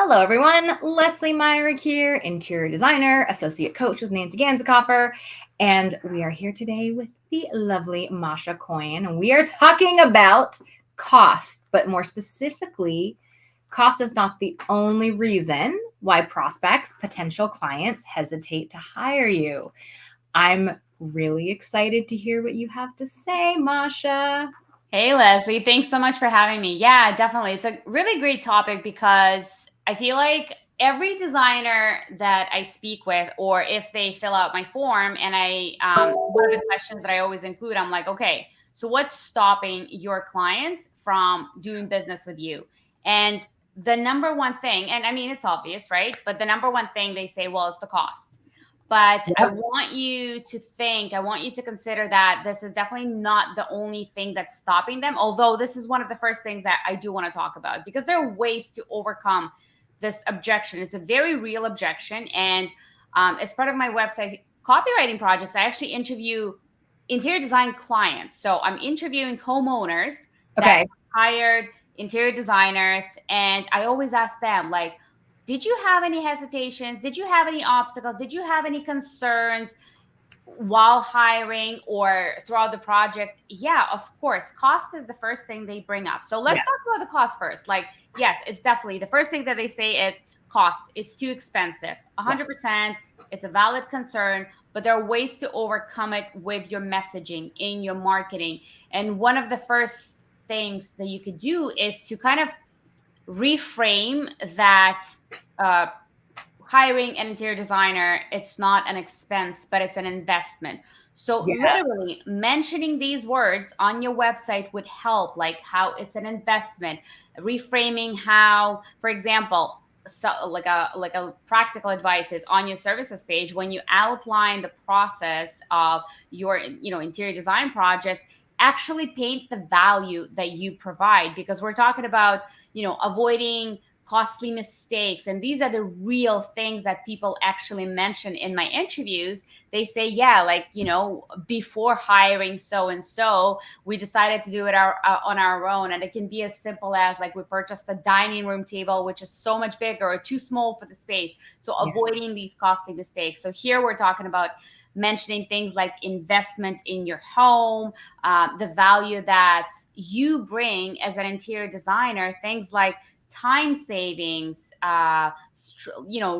Hello, everyone. Lesley Myrick here, interior designer, associate coach with Nancy Ganzikoffer, and we are here today with the lovely Masha Koyen, and we are talking about cost, but more specifically, cost is not the only reason why prospects, potential clients hesitate to hire you. I'm really excited to hear what you have to say, Masha. Hey, Lesley, thanks so much for having me. Yeah, definitely. It's a really great topic because I feel like every designer that I speak with, or if they fill out my form, and one of the questions that I always include, I'm like, okay, so what's stopping your clients from doing business with you? And the number one thing, and I mean, it's obvious, right? But the number one thing they say, well, it's the cost. But I Yep. want you to think, I want you to consider that this is definitely not the only thing that's stopping them. Although this is one of the first things that I do want to talk about, because there are ways to overcome this objection. It's a very real objection. And as part of my website copywriting projects, I actually interview interior design clients. So I'm interviewing homeowners that Okay. hired interior designers. And I always ask them, like, did you have any hesitations? Did you have any obstacles? Did you have any concerns while hiring or throughout the project? Yeah, of course. Cost is the first thing they bring up. So let's Yes. talk about the cost first. Like, yes, it's definitely the first thing that they say is cost. It's too expensive. Yes. 100%. It's a valid concern, but there are ways to overcome it with your messaging in your marketing. And one of the first things that you could do is to kind of reframe that uh, hiring an interior designer, it's not an expense, but it's an investment. So Yes. literally mentioning these words on your website would help, like how it's an investment, reframing how, for example, so like a practical advice is on your services page when you outline the process of your interior design project, actually paint the value that you provide, because we're talking about avoiding costly mistakes. And these are the real things that people actually mention in my interviews. They say, yeah, like, before hiring so and so, we decided to do it on our own. And it can be as simple as, like, we purchased a dining room table, which is so much bigger or too small for the space. So Yes. avoiding these costly mistakes. So here we're talking about mentioning things like investment in your home, the value that you bring as an interior designer, things like time savings,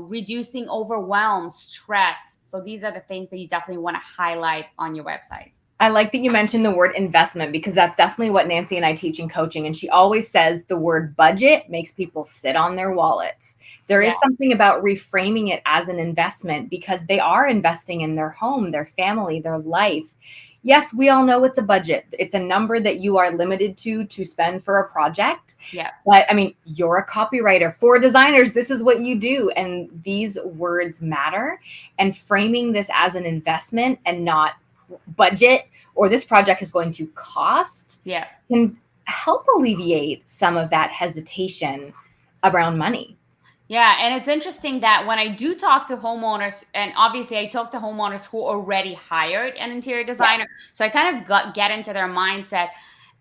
reducing overwhelm, stress. So these are the things that you definitely want to highlight on your website. I like that you mentioned the word investment because that's definitely what Nancy and I teach in coaching. And she always says the word budget makes people sit on their wallets. There Yeah. is something about reframing it as an investment because they are investing in their home, their family, their life. Yes, we all know it's a budget. It's a number that you are limited to spend for a project. Yeah. But I mean, you're a copywriter for designers. This is what you do. And these words matter. And framing this as an investment and not budget or this project is going to cost Yeah. can help alleviate some of that hesitation around money. Yeah, and it's interesting that when I do talk to homeowners, and obviously I talk to homeowners who already hired an interior Yes. designer, so I kind of get into their mindset.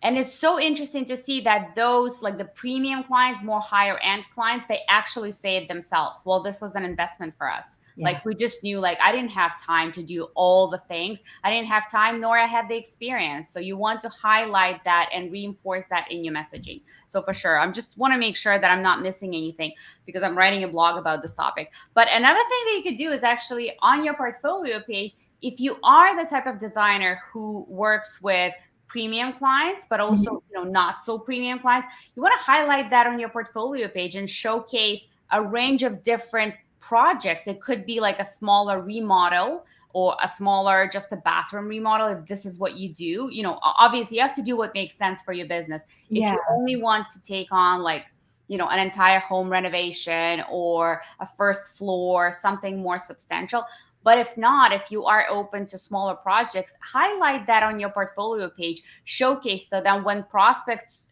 And it's so interesting to see that those, like the premium clients, more higher end clients, they actually say it themselves. Well, this was an investment for us. Yeah. Like, we just knew, like, I didn't have time to do all the things. I didn't have time, nor I had the experience. So you want to highlight that and reinforce that in your messaging. So for sure, I'm just want to make sure that I'm not missing anything, because I'm writing a blog about this topic. But another thing that you could do is actually on your portfolio page, if you are the type of designer who works with premium clients, but Mhm. also not so premium clients, you want to highlight that on your portfolio page and showcase a range of different projects. It could be like a smaller remodel or a smaller, just a bathroom remodel, if this is what you do. Obviously you have to do what makes sense for your business. If Yeah. you only want to take on, like, an entire home renovation or a first floor, something more substantial. But if not, if you are open to smaller projects, highlight that on your portfolio page, showcase, so that when prospects,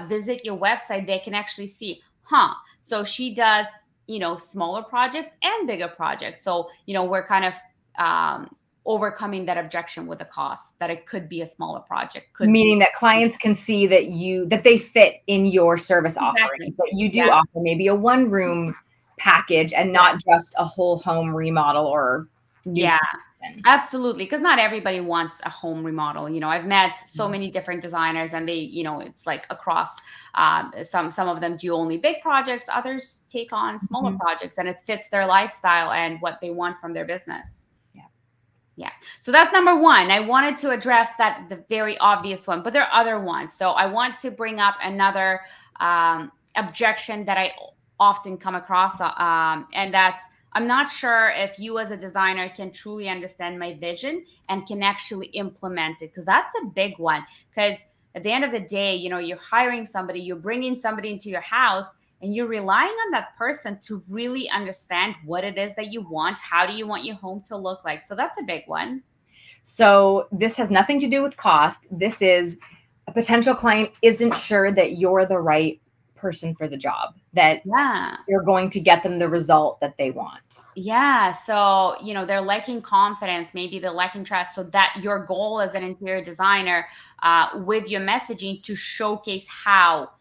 visit your website, they can actually see, so she does, smaller projects and bigger projects. So, we're kind of overcoming that objection with the cost, that it could be a smaller project. Meaning that clients can see that they fit in your service offering, Exactly. but you do Yeah. offer maybe a one-room package and not just a whole home remodel or new Yeah, construction. absolutely. Because not everybody wants a home remodel. I've met so many different designers, and they, it's like across. Some of them do only big projects. Others take on smaller Mhm. projects, and it fits their lifestyle and what they want from their business. Yeah. Yeah. So that's number one. I wanted to address that, the very obvious one, but there are other ones. So I want to bring up another objection that I often come across, and that's, I'm not sure if you as a designer can truly understand my vision and can actually implement it, because that's a big one. Because at the end of the day, you're hiring somebody, you're bringing somebody into your house, and you're relying on that person to really understand what it is that you want. How do you want your home to look like? So that's a big one. So this has nothing to do with cost. This is a potential client isn't sure that you're the right person for the job, that Yeah. you're going to get them the result that they want. Yeah. So, they're lacking confidence, maybe they're lacking trust. So that your goal as an interior designer, with your messaging, to showcase how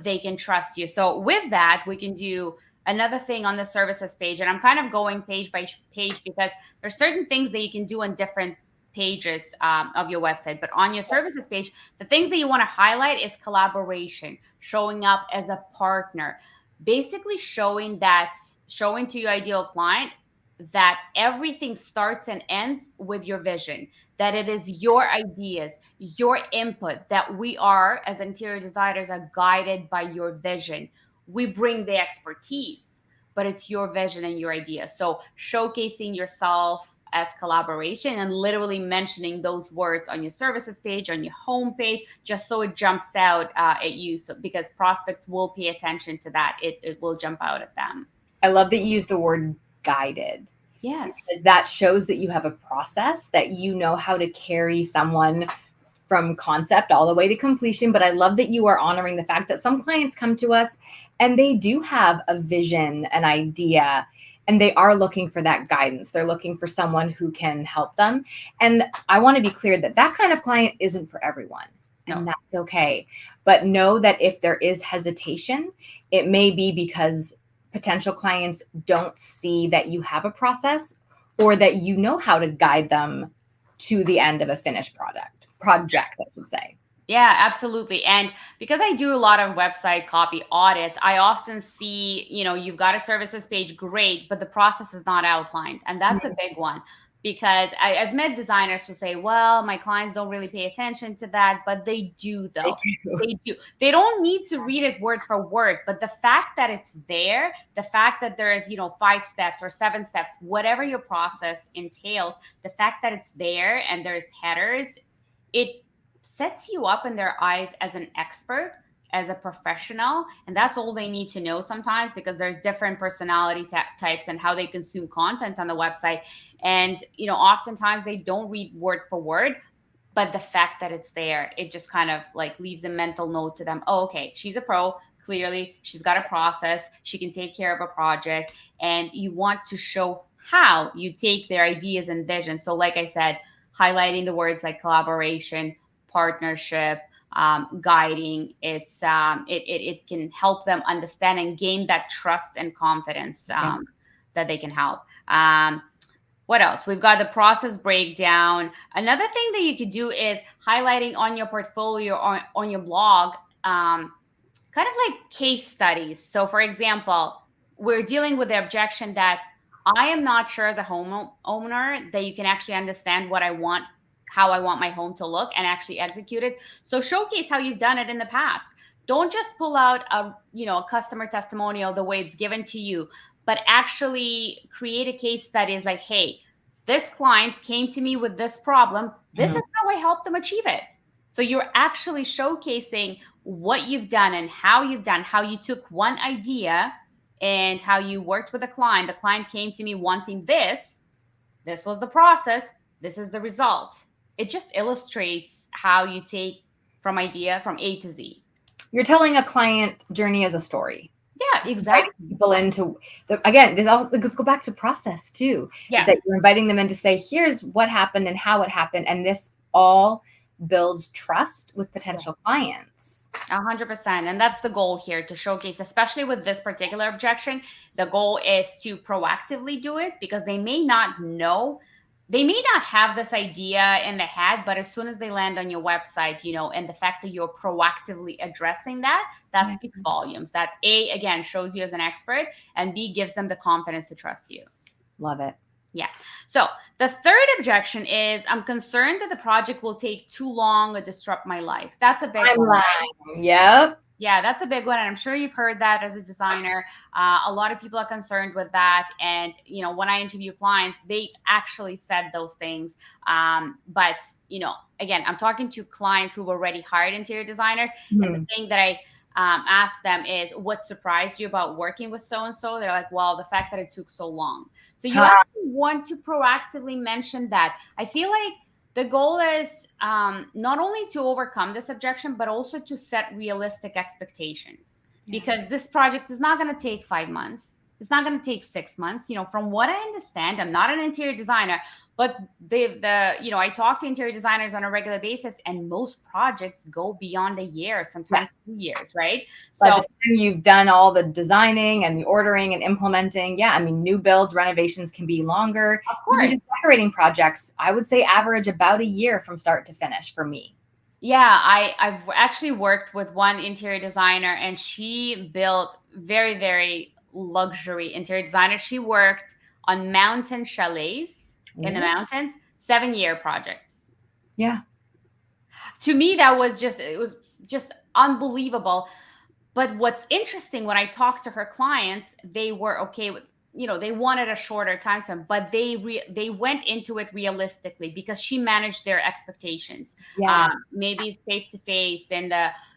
they can trust you. So with that, we can do another thing on the services page. And I'm kind of going page by page, because there's certain things that you can do on different pages of your website. But on your services page, the things that you want to highlight is collaboration, showing up as a partner, basically showing to your ideal client that everything starts and ends with your vision, that it is your ideas, your input, that we are, as interior designers, are guided by your vision. We bring the expertise, but it's your vision and your idea. So showcasing yourself as collaboration, and literally mentioning those words on your services page, on your home page, just so it jumps out at you. So because prospects will pay attention to that, it will jump out at them. I love that you use the word guided. Yes. Because that shows that you have a process, that you know how to carry someone from concept all the way to completion. But I love that you are honoring the fact that some clients come to us and they do have a vision, an idea, and they are looking for that guidance. They're looking for someone who can help them. And I want to be clear that that kind of client isn't for everyone. And No. that's okay. But know that if there is hesitation, it may be because potential clients don't see that you have a process, or that you know how to guide them to the end of a finished project, I should say. Yeah, absolutely. And because I do a lot of website copy audits, I often see, you've got a services page, great, but the process is not outlined. And that's a big one, because I've met designers who say, well, my clients don't really pay attention to that, but they do, though. They do. They don't need to read it word for word, but the fact that it's there, the fact that there is, 5 steps or 7 steps, whatever your process entails, the fact that it's there and there's headers, it sets you up in their eyes as an expert, as a professional. And that's all they need to know sometimes, because there's different personality types and how they consume content on the website. And, oftentimes they don't read word for word, but the fact that it's there, it just kind of like leaves a mental note to them. Oh, okay, she's a pro. Clearly, she's got a process. She can take care of a project. And you want to show how you take their ideas and vision. So like I said, highlighting the words like collaboration, partnership, guiding, it can help them understand and gain that trust and confidence that they can help. What else? We've got the process breakdown. Another thing that you could do is highlighting on your portfolio or on your blog, kind of like case studies. So for example, we're dealing with the objection that I am not sure as a homeowner that you can actually understand what I want, how I want my home to look, and actually execute it. So showcase how you've done it in the past. Don't just pull out a customer testimonial the way it's given to you, but actually create a case study. Is like, hey, this client came to me with this problem. This is how I helped them achieve it. So you're actually showcasing what you've done and how you took one idea and how you worked with a client. The client came to me wanting this. This was the process. This is the result. It just illustrates how you take from idea from A to Z. You're telling a client journey as a story. Yeah, exactly. People into again, let's go back to process too. Yeah. Is that you're inviting them in to say, here's what happened and how it happened. And this all builds trust with potential clients. 100%. And that's the goal here, to showcase, especially with this particular objection, the goal is to proactively do it, because they may not know, they may not have this idea in the head, but as soon as they land on your website, and the fact that you're proactively addressing that Yeah. speaks volumes. That A, again, shows you as an expert, and B, gives them the confidence to trust you. Love it. Yeah. So the third objection is, I'm concerned that the project will take too long or disrupt my life. That's a big one. Right? Yep. Yeah, that's a big one. And I'm sure you've heard that as a designer. A lot of people are concerned with that. And, when I interview clients, they actually said those things. But, again, I'm talking to clients who've already hired interior designers. Mm-hmm. And the thing that I ask them is, what surprised you about working with so-and-so? They're like, well, the fact that it took so long. So you actually want to proactively mention that. I feel like the goal is not only to overcome this objection, but also to set realistic expectations. Yeah. Because this project is not going to take 5 months. It's not going to take 6 months. From what I understand, I'm not an interior designer, but I talk to interior designers on a regular basis, and most projects go beyond a year, sometimes 2 years, right? By the time you've done all the designing and the ordering and implementing, new builds, renovations can be longer. Of course. Even just decorating projects, I would say average about a year from start to finish for me. Yeah, I've actually worked with one interior designer, and she built very, very luxury interior designer. She worked on mountain chalets in the mountains, 7-year projects. Yeah. To me, it was just unbelievable. But what's interesting, when I talked to her clients, they were okay with, they wanted a shorter time span, but they went into it realistically, because she managed their expectations. Yes. Maybe it's face-to-face, and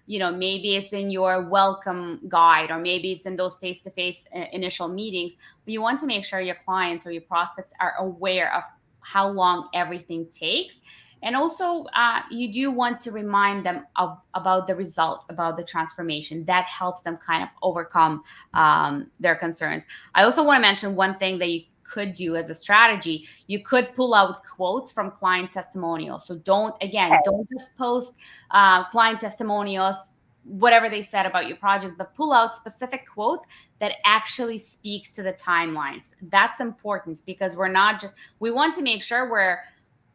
maybe it's in your welcome guide, or maybe it's in those face-to-face initial meetings. But you want to make sure your clients or your prospects are aware of how long everything takes. And also, you do want to remind them about the result, about the transformation. That helps them kind of overcome their concerns. I also want to mention one thing that you could do as a strategy. You could pull out quotes from client testimonials. So don't just post client testimonials, whatever they said about your project, but pull out specific quotes that actually speak to the timelines. That's important, because we want to make sure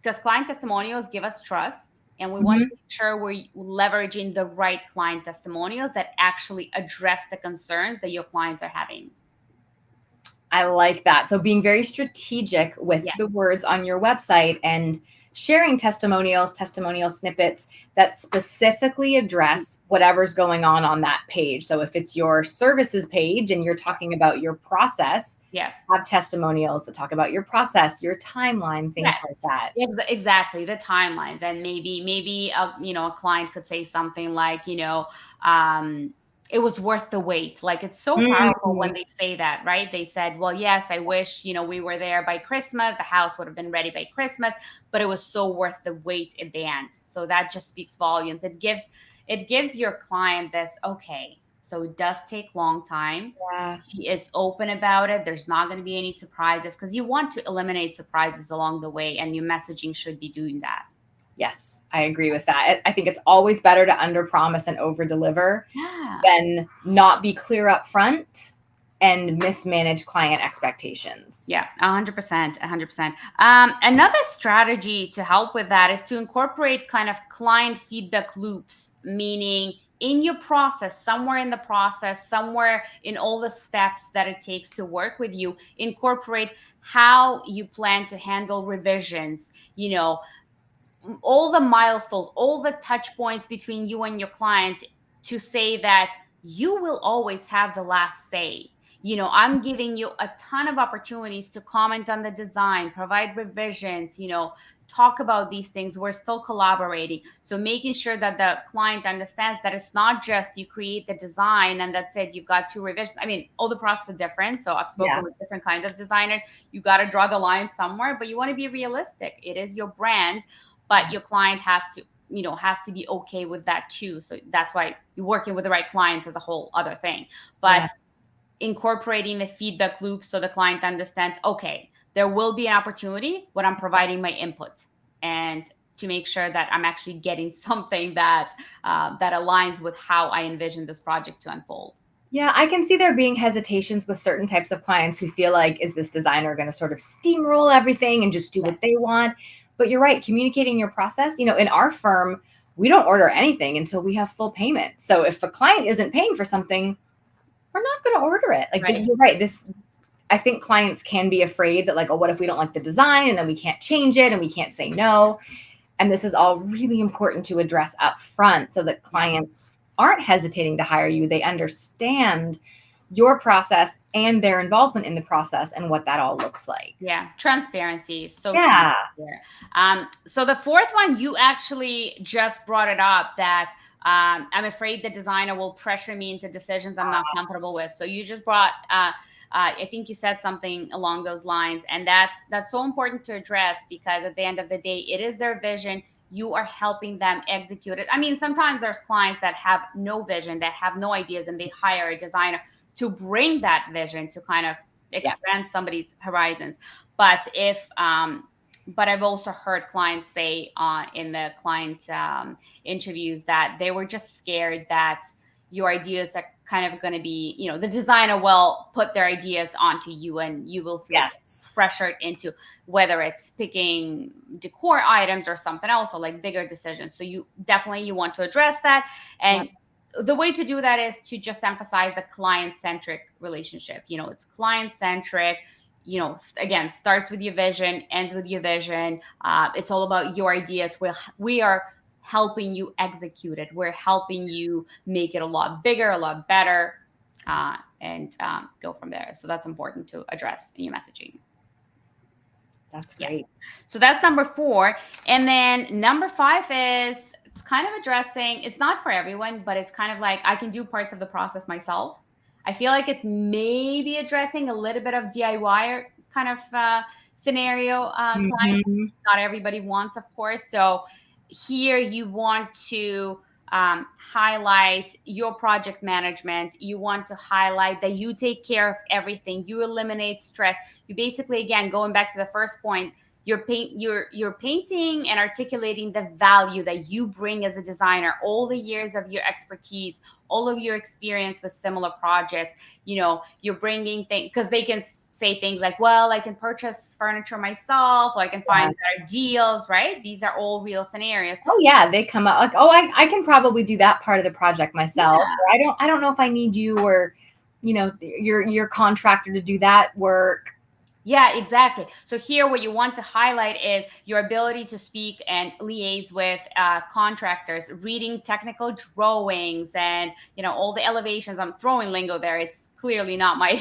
because client testimonials give us trust, and we want to make sure we're leveraging the right client testimonials that actually address the concerns that your clients are having. I like that. So being very strategic with the words on your website, and sharing testimonial snippets that specifically address whatever's going on that page. So if it's your services page and you're talking about your process, have testimonials that talk about your process, your timeline, things like that. Exactly, the timelines. And maybe a client could say something like, it was worth the wait. Like, it's so powerful when they say that, right? They said, well, yes, I wish, we were there by Christmas. The house would have been ready by Christmas, but it was so worth the wait at the end. So that just speaks volumes. It gives your client this, okay, so it does take long time. Yeah. She is open about it. There's not going to be any surprises, because you want to eliminate surprises along the way, and your messaging should be doing that. Yes, I agree with that. I think it's always better to under-promise and over-deliver than not be clear up front and mismanage client expectations. Yeah, 100%, 100%. Another strategy to help with that is to incorporate kind of client feedback loops, meaning in your process, somewhere in the process, somewhere in all the steps that it takes to work with you, incorporate how you plan to handle revisions, all the milestones, all the touch points between you and your client, to say that you will always have the last say. I'm giving you a ton of opportunities to comment on the design, provide revisions, talk about these things. We're still collaborating. So making sure that the client understands that it's not just you create the design and that's it, you've got 2 revisions. All the processes are different. So I've spoken with different kinds of designers. You got to draw the line somewhere, but you want to be realistic. It is your brand, but your client has to be okay with that too. So that's why you're working with the right clients is a whole other thing. But incorporating the feedback loop so the client understands, okay, there will be an opportunity when I'm providing my input, and to make sure that I'm actually getting something that that aligns with how I envision this project to unfold. Yeah, I can see there being hesitations with certain types of clients who feel like, is this designer going to sort of steamroll everything and just do what they want? But you're right, communicating your process. You know, in our firm, we don't order anything until we have full payment. So if a client isn't paying for something, we're not going to order it. Like, Right. you're right. I think clients can be afraid that, like, oh, what if we don't like the design and then we can't change it and we can't say no? And this is all really important to address up front so that clients aren't hesitating to hire you. They understand your process and their involvement in the process and what that all looks like. Yeah, transparency. So Yeah. key here. So the fourth one, you actually just brought it up, that I'm afraid the designer will pressure me into decisions I'm not comfortable with. So you just brought, I think you said something along those lines, and that's so important to address, because at the end of the day, it is their vision. You are helping them execute it. I mean, sometimes there's clients that have no vision, that have no ideas, and they hire a designer to bring that vision to kind of expand somebody's horizons. But but I've also heard clients say in the client interviews that they were just scared that your ideas are kind of going to be, the designer will put their ideas onto you, and you will feel pressured into whether it's picking decor items or something else, or like bigger decisions. So you want to address that. And the way to do that is to just emphasize the client-centric relationship. It's client-centric. Again, starts with your vision, ends with your vision. It's all about your ideas. We are helping you execute it. We're helping you make it a lot bigger, a lot better, and go from there. So that's important to address in your messaging. That's great. Yeah. So that's number 4. And then number 5 is, it's kind of addressing, it's not for everyone, but it's kind of like, I can do parts of the process myself. I feel like it's maybe addressing a little bit of DIY kind of scenario. Client. Not everybody wants, of course. So here you want to highlight your project management. You want to highlight that you take care of everything. You eliminate stress. You basically, again, going back to the first point, you're painting and articulating the value that you bring as a designer, all the years of your expertise, all of your experience with similar projects. You're bringing things, because they can say things like, well, I can purchase furniture myself, or I can find better deals, right? These are all real scenarios. Oh yeah, they come up like, oh, I can probably do that part of the project myself. Yeah. Or I don't know if I need you, or your contractor to do that work. Yeah, exactly. So here, what you want to highlight is your ability to speak and liaise with contractors, reading technical drawings, and all the elevations. I'm throwing lingo there. It's clearly not my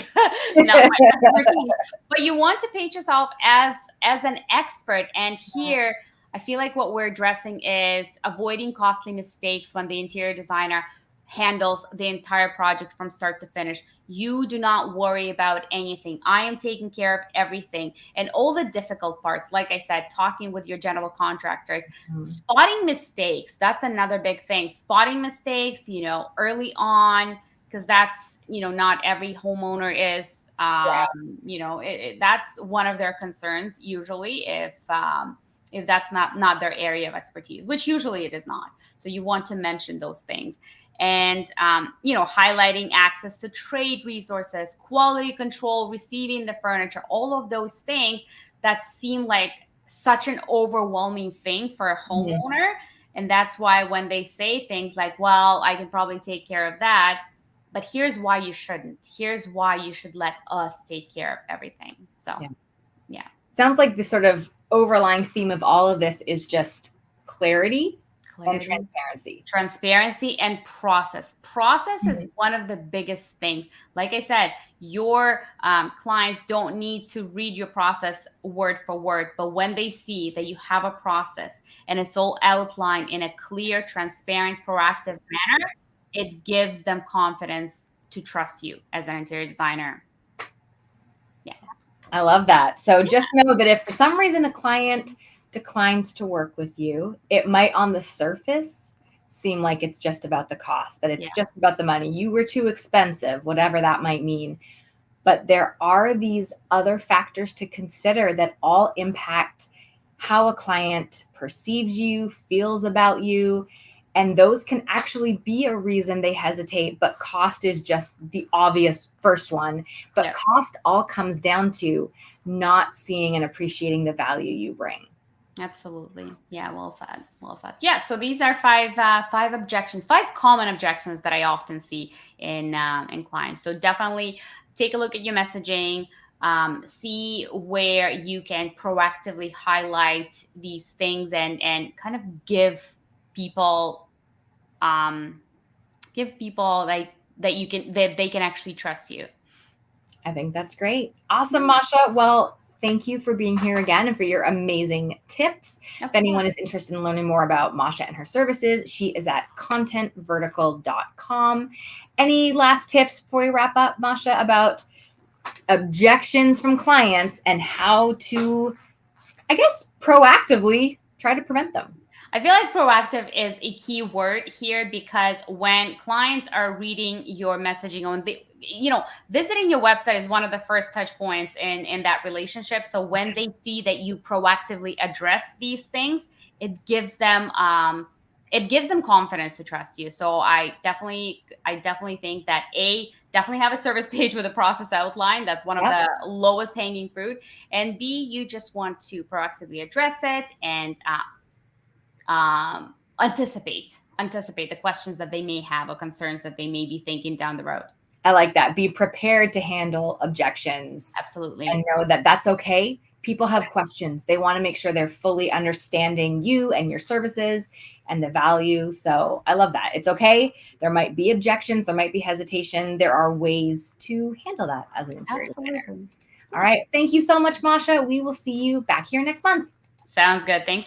not my expertise. But you want to paint yourself as an expert. And here, I feel like what we're addressing is avoiding costly mistakes when the interior designer handles the entire project from start to finish. You do not worry about anything. I am taking care of everything. And all the difficult parts, like I said, talking with your general contractors, spotting mistakes. That's another big thing. Spotting mistakes, early on, because that's, not every homeowner is, that's one of their concerns usually, if that's not their area of expertise, which usually it is not. So you want to mention those things. And, highlighting access to trade resources, quality control, receiving the furniture, all of those things that seem like such an overwhelming thing for a homeowner. And that's why when they say things like, well, I can probably take care of that, but here's why you shouldn't. Here's why you should let us take care of everything. So, yeah. Sounds like the sort of overlying theme of all of this is just clarity. And Transparency and process. Process is one of the biggest things. Like I said, your clients don't need to read your process word for word, but when they see that you have a process and it's all outlined in a clear, transparent, proactive manner, it gives them confidence to trust you as an interior designer. Yeah. I love that. So just know that if for some reason a client declines to work with you, it might on the surface seem like it's just about the cost, that it's Yeah. just about the money. You were too expensive, whatever that might mean. But there are these other factors to consider that all impact how a client perceives you, feels about you. And those can actually be a reason they hesitate, but cost is just the obvious first one. But Yep. cost all comes down to not seeing and appreciating the value you bring. Absolutely. Yeah, well said. Well said. Yeah, so these are five objections, five common objections that I often see in clients. So definitely take a look at your messaging, see where you can proactively highlight these things and kind of people um give people like that they can actually trust you. I think that's great. Awesome, Yeah, Masha. Well, thank you for being here again and for your amazing tips. of If anyone course. is interested in learning more about Masha and her services, she is at contentvertical.com. Any last tips before we wrap up, Masha, about objections from clients and how to, I guess, proactively try to prevent them? I feel like proactive is a key word here because when clients are reading your messaging on the, visiting your website is one of the first touch points in that relationship. So when they see that you proactively address these things, it gives them confidence to trust you. So I definitely think that definitely have a service page with a process outline. That's one of Yep. the lowest hanging fruit. And B, you just want to proactively address it and anticipate the questions that they may have or concerns that they may be thinking down the road. I like that. Be prepared to handle objections and Absolutely. know that that's okay. People have questions. They want to make sure they're fully understanding you and your services and the value. So I love that. It's okay. There might be objections, there might be hesitation. There are ways to handle that as an interior designer. Absolutely. All right. Thank you so much, Masha. We will see you back here next month. Sounds good. Thanks.